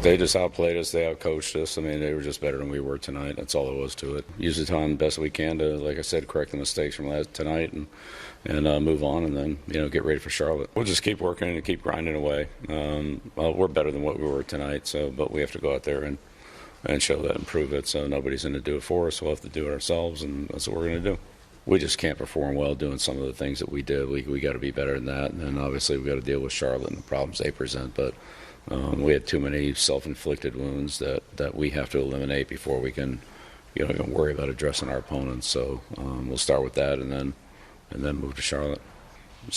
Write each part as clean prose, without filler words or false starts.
They just outplayed us. They outcoached us. I mean, they were just better than we were tonight. That's all there was to it. Use the time best we can to, like I said, correct the mistakes from tonight and move on, and then get ready for Charlotte. We'll just keep working and keep grinding away. Well, we're better than what we were tonight, but we have to go out there and show that and prove it. So nobody's going to do it for us. We'll have to do it ourselves, and that's what we're going to do. We just can't perform well doing some of the things that we did. We got to be better than that, and then obviously we got to deal with Charlotte and the problems they present. But we had too many self-inflicted wounds that we have to eliminate before we can, even worry about addressing our opponents. So we'll start with that, and then move to Charlotte.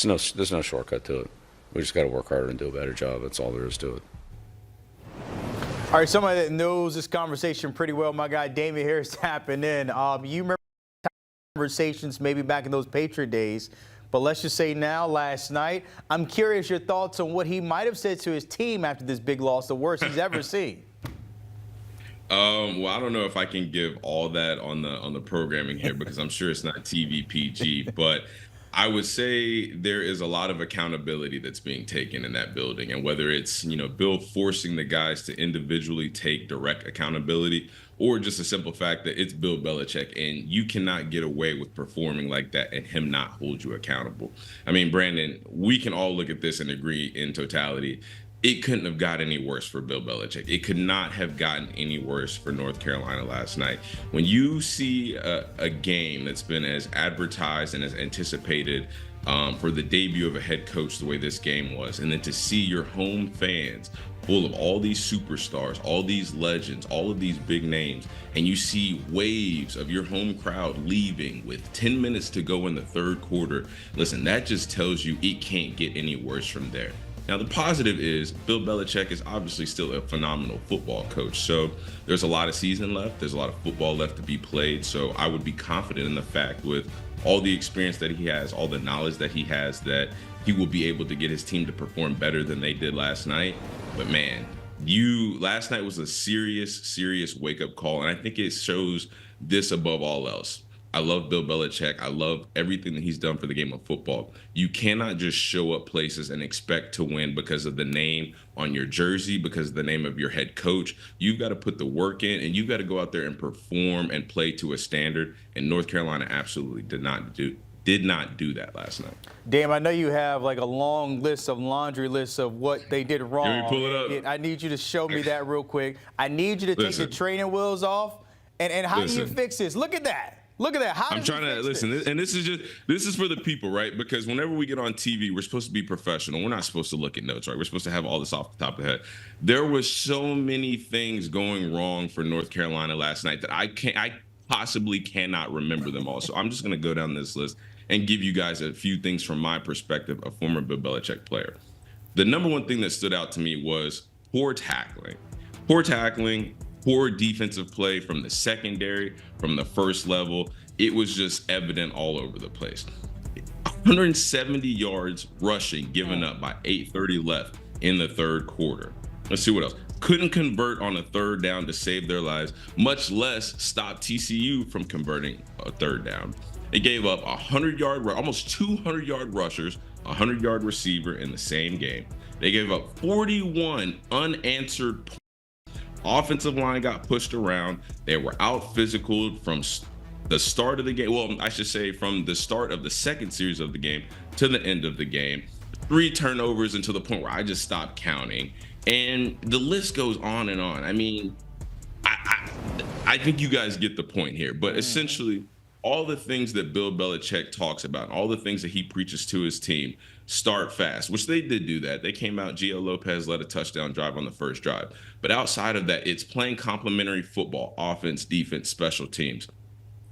There's no shortcut to it. We just got to work harder and do a better job. That's all there is to it. All right, somebody that knows this conversation pretty well, my guy Damien Harris tapping in. You remember conversations maybe back in those Patriot days, but let's just say now, last night, I'm curious your thoughts on what he might have said to his team after this big loss, the worst he's ever seen. Well, I don't know if I can give all that on the programming here because I'm sure it's not TV PG, but I would say there is a lot of accountability that's being taken in that building. And whether it's, Bill forcing the guys to individually take direct accountability or just a simple fact that it's Bill Belichick and you cannot get away with performing like that and him not hold you accountable. I mean, Brandon, we can all look at this and agree in totality. It couldn't have got any worse for Bill Belichick. It could not have gotten any worse for North Carolina last night. When you see a game that's been as advertised and as anticipated for the debut of a head coach the way this game was, and then to see your home fans full of all these superstars, all these legends, all of these big names, and you see waves of your home crowd leaving with 10 minutes to go in the third quarter, listen, that just tells you it can't get any worse from there. Now, the positive is Bill Belichick is obviously still a phenomenal football coach. So there's a lot of season left. There's a lot of football left to be played. So I would be confident in the fact with all the experience that he has, all the knowledge that he has, that he will be able to get his team to perform better than they did last night. But man, last night was a serious wake-up call. And I think it shows this above all else. I love Bill Belichick. I love everything that he's done for the game of football. You cannot just show up places and expect to win because of the name on your jersey, because of the name of your head coach. You've got to put the work in, and you've got to go out there and perform and play to a standard. And North Carolina absolutely did not do that last night. Damn, I know you have like a laundry list of what they did wrong. Let me pull it up. I need you to show me that real quick. I need you to take the training wheels off. And how do you fix this? Look at that. Look at that. I'm trying to listen, and this is for the people, right? Because whenever we get on TV, we're supposed to be professional. We're not supposed to look at notes, right? We're supposed to have all this off the top of the head. There was so many things going wrong for North Carolina last night that I possibly cannot remember them all. So I'm just going to go down this list and give you guys a few things from my perspective, a former Bill Belichick player. The number one thing that stood out to me was poor tackling. Poor defensive play from the secondary, from the first level. It was just evident all over the place. 170 yards rushing given up by 8:30 left in the third quarter. Let's see what else. Couldn't convert on a third down to save their lives, much less stop TCU from converting a third down. They gave up 100-yard, almost 200-yard rushers, a 100-yard receiver in the same game. They gave up 41 unanswered points. Offensive line got pushed around. They were out physical from the start of the game. Well, I should say from the start of the second series of the game to the end of the game. 3 turnovers until the point where I just stopped counting. And the list goes on and on. I mean, I think you guys get the point here. But essentially, all the things that Bill Belichick talks about, all the things that he preaches to his team, start fast, which they did do that. They came out, Gio Lopez led a touchdown drive on the first drive. But outside of that, it's playing complementary football, offense, defense, special teams.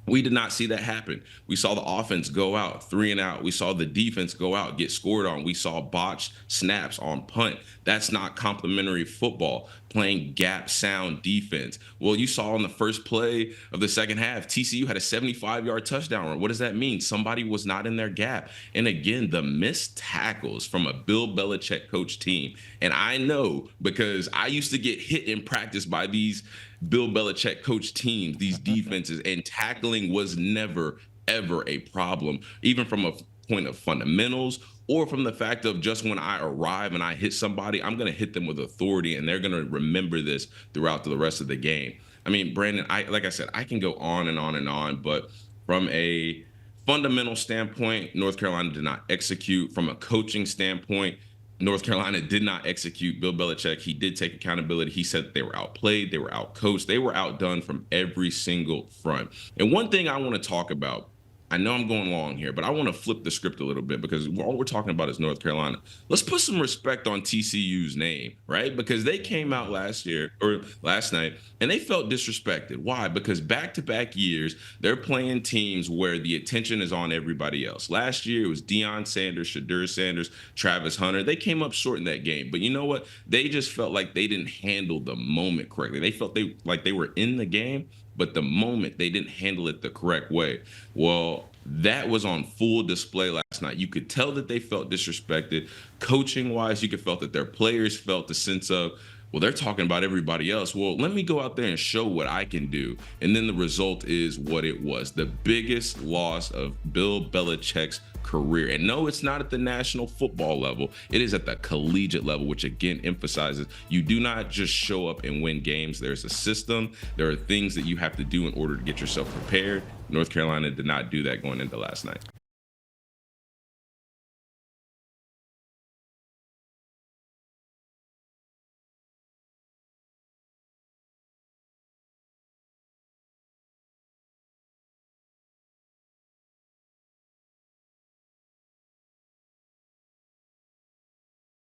We did not see that happen. We saw the offense go out 3 and out. We saw the defense go out, get scored on. We saw botched snaps on punt. That's not complementary football, playing gap sound defense. Well, you saw on the first play of the second half, TCU had a 75-yard touchdown run. What does that mean? Somebody was not in their gap. And again, the missed tackles from a Bill Belichick coach team. And I know because I used to get hit in practice by these Bill Belichick coach teams, these defenses, and tackling was never, ever a problem, even from a point of fundamentals or from the fact of just when I arrive and I hit somebody, I'm going to hit them with authority, and they're going to remember this throughout the rest of the game. I mean, Brandon, like I said, I can go on and on and on, but from a fundamental standpoint, North Carolina did not execute. From a coaching standpoint, North Carolina did not execute. Bill Belichick, he did take accountability. He said they were outplayed, they were outcoached, they were outdone from every single front. And one thing I want to talk about, I know I'm going long here, but I want to flip the script a little bit, because all we're talking about is North Carolina. Let's put some respect on TCU's name, right? Because they came out last night and they felt disrespected. Why? Because back-to-back years, they're playing teams where the attention is on everybody else. Last year, it was Deion Sanders, Shadur Sanders, Travis Hunter. They came up short in that game. But you know what? They just felt like they didn't handle the moment correctly. They felt like they were in the game, but the moment they didn't handle it the correct way. Well, that was on full display last night. You could tell that they felt disrespected. Coaching-wise, you could feel that their players felt the sense of, well, they're talking about everybody else. Well, let me go out there and show what I can do. And then the result is what it was. The biggest loss of Bill Belichick's career. And no, it's not at the national football level. It is at the collegiate level, which again emphasizes you do not just show up and win games. There's a system. There are things that you have to do in order to get yourself prepared. North Carolina did not do that going into last night.